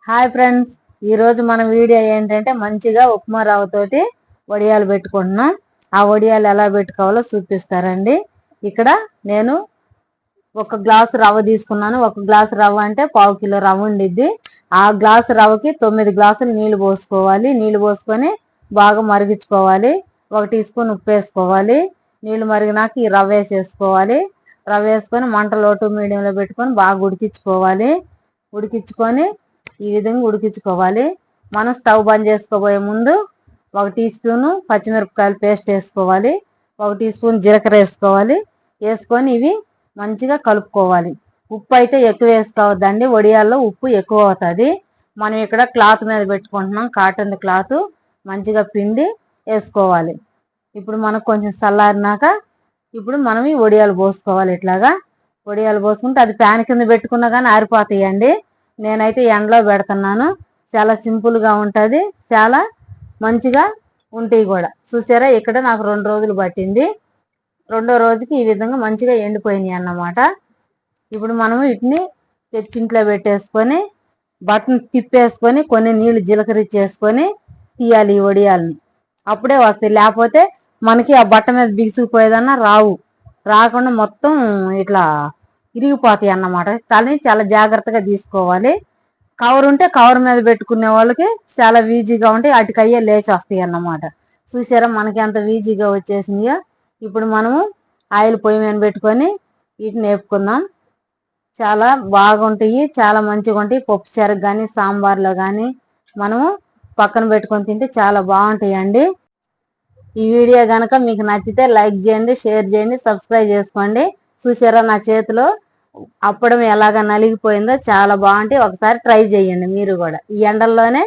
Hi friends, ఈరోజు మన video ఏంటంటే మంచిగా ఉప్మా రవ్వతోటి వడియాలు పెట్టుకుంటున్నాం. ఆ వడియాలు ఎలా పెట్టుకోవాలో చూపిస్తారండి. ఇక్కడ నేను ఒక గ్లాసు రవ్వ తీసుకున్నాను. ఒక గ్లాసు రవ్వ అంటే 1/2 కిలో రవ్వ ఉండిద్ది. ఆ గ్లాసు రవ్వకి 9 గ్లాసులు నీళ్లు పోసుకోవాలి. నీళ్లు పోసుకొని బాగా మరిగించుకోవాలి. 1 టీ స్పూన్ ఉప్పు వేసుకోవాలి. నీళ్లు మరిగినాక ఈ రవ్వ వేసేసుకోవాలి. రవ్వ వేసుకొని మంట లో టు మీడియంలో పెట్టుకొని బాగా ఉడికించుకోవాలి. ఉడికించుకొని ఈ విధంగా ఉడికించుకోవాలి. మనం స్టవ్ బంద్ చేసుకోబోయే ముందు 1 టీ స్పూన్ పచ్చిమిరపకాయలు పేస్ట్ వేసుకోవాలి. 1 టీ స్పూన్ జీలకర్ర వేసుకోవాలి. వేసుకొని ఇవి మంచిగా కలుపుకోవాలి. ఉప్పు అయితే ఎక్కువ వేసుకోవద్దండి, వడియాల్లో ఉప్పు ఎక్కువ అవుతుంది. మనం ఇక్కడ క్లాత్ మీద పెట్టుకుంటున్నాం, కాటన్ క్లాత్. మంచిగా పిండి వేసుకోవాలి. ఇప్పుడు మనకు కొంచెం చల్లారినాక ఇప్పుడు మనం ఈ వడియాలు పోసుకోవాలి. ఇట్లాగా వడియాలు పోసుకుంటే అది ప్యాన్ కింద పెట్టుకున్నా కానీ ఆరిపోతాయండి. నేనైతే ఎండలో పెడుతున్నాను. చాలా సింపుల్ గా ఉంటది, చాలా మంచిగా ఉంటాయి కూడా. చూసారా, ఇక్కడ నాకు 2 రోజులు పట్టింది. రెండో రోజుకి ఈ విధంగా మంచిగా ఎండిపోయినాయి అన్నమాట. ఇప్పుడు మనము వీటిని తెచ్చింట్లో పెట్టేసుకొని బట్టను తిప్పేసుకొని కొన్ని నీళ్లు జీలకరించేసుకొని తీయాలి ఈ వడియాలను. అప్పుడే వస్తాయి, లేకపోతే మనకి ఆ బట్ట మీద బిగుసుకుపోయేదన్నా రాకుండా మొత్తం ఇట్లా ఇరిగిపోతాయి అన్నమాట. కానీ చాలా జాగ్రత్తగా తీసుకోవాలి. కవర్ ఉంటే కవర్ మీద పెట్టుకునే వాళ్ళకి చాలా ఈజీగా ఉంటాయి, అటుకు అయ్యే లేచి వస్తాయి అన్నమాట. చూసారా మనకి ఎంత ఈజీగా వచ్చేసిందో. ఇప్పుడు మనము ఆయిల్ పొయ్యి మీద పెట్టుకొని వీటిని వేపుకుందాం. చాలా బాగుంటాయి, చాలా మంచిగా ఉంటాయి. పప్పు చారుకు కానీ సాంబార్లో కానీ మనము పక్కన పెట్టుకొని తింటే చాలా బాగుంటాయి అండి. ఈ వీడియో కనుక మీకు నచ్చితే లైక్ చేయండి, షేర్ చేయండి, సబ్స్క్రైబ్ చేసుకోండి. చూసారా నా చేతిలో అప్పడం ఎలాగా నలిగిపోయిందో, చాలా బాగుంటాయి. ఒకసారి ట్రై చేయండి మీరు కూడా. ఈ ఎండల్లోనే